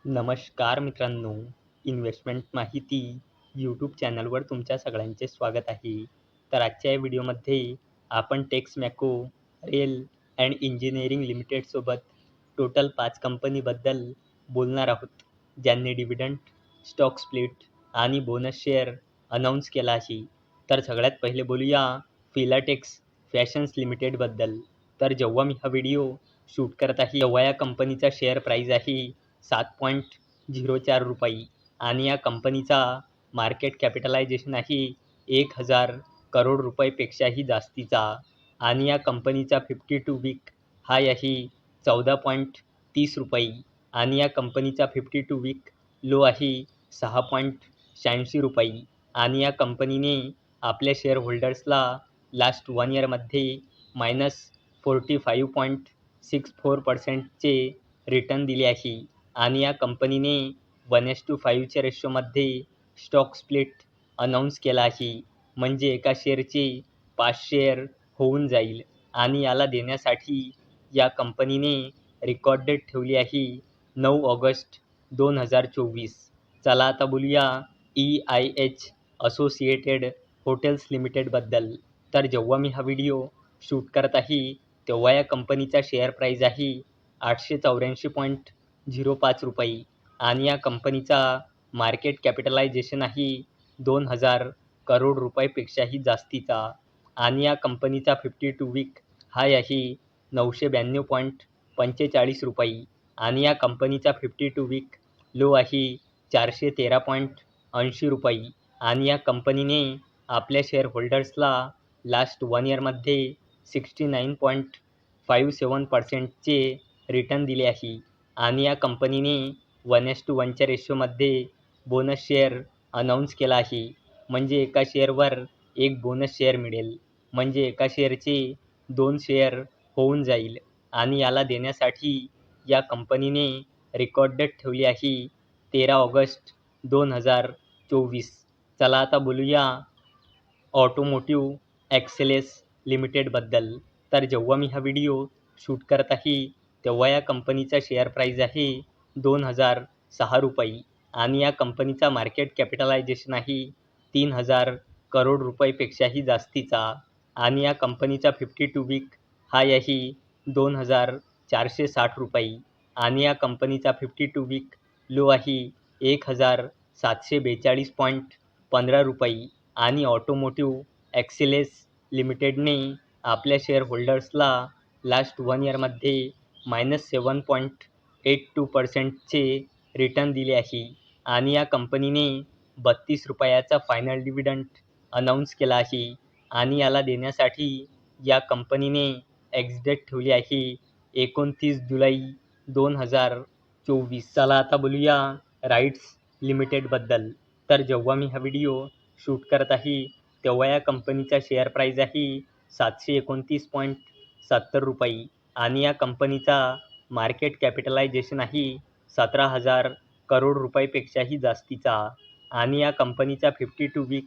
नमस्कार मित्रांनो, इन्व्हेस्टमेंट माहिती यूट्यूब चॅनलवर तुमच्या सगळ्यांचे स्वागत आहे. तर आजच्या या व्हिडिओमध्ये आपण टेक्समॅको रेल अँड इंजिनिअरिंग लिमिटेडसोबत टोटल 5 कंपनीबद्दल बोलणार आहोत, ज्यांनी डिव्हिडंड, स्टॉक स्प्लिट आणि बोनस शेअर अनाऊन्स केला आहे. तर सगळ्यात पहिले बोलूया फिलाटेक्स फॅशन्स लिमिटेडबद्दल. तर जेव्हा मी हा व्हिडिओ शूट करत आहे, तेव्हा या कंपनीचा शेअर प्राईज आहे ₹7.04 आणि या कंपनीचा मार्केट कॅपिटलायझेशन आहे 1,000 करोड रुपयेपेक्षाही जास्तीचा आणि या कंपनीचा 52 वीक हाय आहे ₹14.30 आणि या कंपनीचा 52 वीक लो आहे ₹6.86 आणि या कंपनीने आपल्या शेअर होल्डर्सला लास्ट 1 इयरमध्ये -45.64%चे रिटर्न दिले आहे आणि या कंपनीने 1:5 च्या रेशोमध्ये स्टॉक स्प्लिट अनाऊन्स केला आहे. म्हणजे एका शेअरचे 5 शेअर होऊन जाईल आणि याला देण्यासाठी या कंपनीने रेकॉर्ड डेट ठेवली आहे 9 ऑगस्ट 2024. चला आता बोलूया EIH असोसिएटेड हॉटेल्स लिमिटेडबद्दल. तर जेव्हा मी हा व्हिडिओ शूट करत आहे, तेव्हा या कंपनीचा शेअर प्राईज आहे ₹884.05 आणि या कंपनीचा मार्केट कॅपिटलायझेशन आहे 2,000 करोड रुपयेपेक्षाही जास्तीचा आणि या कंपनीचा 52 वीक हाय आहे ₹992.45 आणि या कंपनीचा 52 वीक लो आहे ₹413.80 आणि या कंपनीने आपल्या शेअर होल्डर्सला लास्ट 1 इयरमध्ये 69.57%चे रिटर्न दिले आहे आणि या कंपनीने 1:1 च्या रेशोमध्ये बोनस शेअर अनाऊन्स केला आहे. म्हणजे एका शेअरवर एक बोनस शेअर मिळेल. म्हणजे एका शेअरचे 2 शेअर होऊन जाईल आणि याला देण्यासाठी या कंपनीने रेकॉर्ड डेट ठेवली आहे 13 ऑगस्ट 2024. चला आता बोलूया ऑटोमोटिव्ह एक्सेलेस लिमिटेडबद्दल. तर जेव्हा मी हा व्हिडिओ शूट करत आहे, तेव्हा या कंपनीचा शेअर प्राईज आहे ₹2,006 आणि या कंपनीचा मार्केट कॅपिटलायझेशन आहे 3,000 करोड रुपयेपेक्षाही जास्तीचा आणि या कंपनीचा 52 वीक हाय आहे ₹2,460 आणि या कंपनीचा 52 वीक लो आहे ₹1,742.15 आणि ऑटोमोटिव्ह एक्सेलेस लिमिटेडने आपल्या शेअर होल्डर्सला लास्ट 1 इयरमध्ये -7.82%चे रिटर्न दिले आहे आणि या कंपनीने ₹32 फायनल डिव्हिडंड अनाऊन्स केला आहे आणि याला देण्यासाठी या कंपनीने एक्स डेट ठेवली आहे 29 जुलै 2024. चला आता बोलूया राईट्स लिमिटेडबद्दल. तर जेव्हा मी हा व्हिडिओ शूट करत आहे, तेव्हा या कंपनीचा शेअर प्राईज आहे ₹729.70 आणि या कंपनीचा मार्केट कॅपिटलायझेशन आहे 17,000 करोड रुपयेपेक्षाही जास्तीचा आणि या कंपनीचा 52 वीक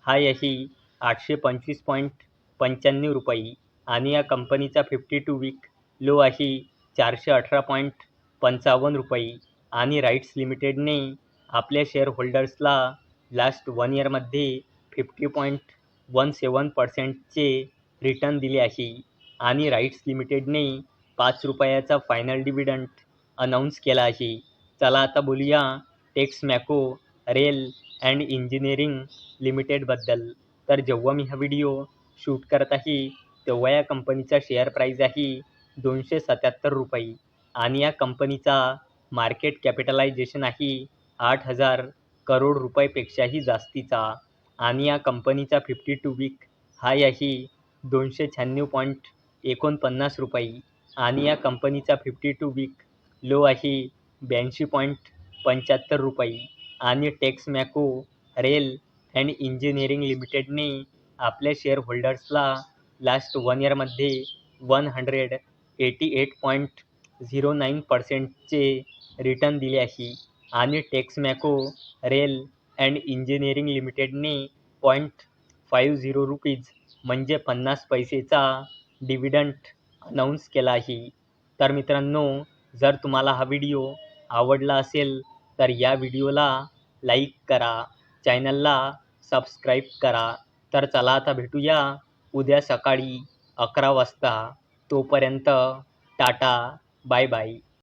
हाय आहे ₹825.95 आणि या कंपनीचा 52 वीक लो आहे ₹418.55 आणि राईट्स लिमिटेडने आपल्या शेअर होल्डर्सला लास्ट 1 इयरमध्ये 50.17%चे रिटर्न दिले आहे आणि राईट्स लिमिटेडने ₹5 फायनल डिव्हिडंड अनाऊन्स केला आहे. चला आता बोलूया टेक्समॅको रेल अँड इंजिनिअरिंग लिमिटेडबद्दल. तर जेव्हा मी हा व्हिडिओ शूट करत आहे, तेव्हा या कंपनीचा शेअर प्राईज आहे ₹277 आणि या कंपनीचा मार्केट कॅपिटलायझेशन आहे 8,000 करोड रुपयेपेक्षाही जास्तीचा आणि या कंपनीचा 52 वीक हाय आहे ₹296.49 आणि या कंपनीचा 52 वीक लो आहे ₹82.75 आणि टेक्समॅको रेल अँड इंजिनिअरिंग लिमिटेडने आपल्या शेअर होल्डर्सला लास्ट 1 इयरमध्ये 188.09%चे रिटर्न दिले आहे आणि टेक्समॅको रेल अँड इंजिनिअरिंग लिमिटेडने ₹0.50 म्हणजे 50 पैसेचा डिव्हिडंड अनाऊन्स केला आहे. तर मित्रांनो, जर तुम्हाला हा व्हिडिओ आवडला असेल तर या व्हिडिओला लाईक करा, चॅनलला सबस्क्राईब करा. तर चला आता भेटूया उद्या सकाळी 11 वाजता. तोपर्यंत टाटा, बाय बाय.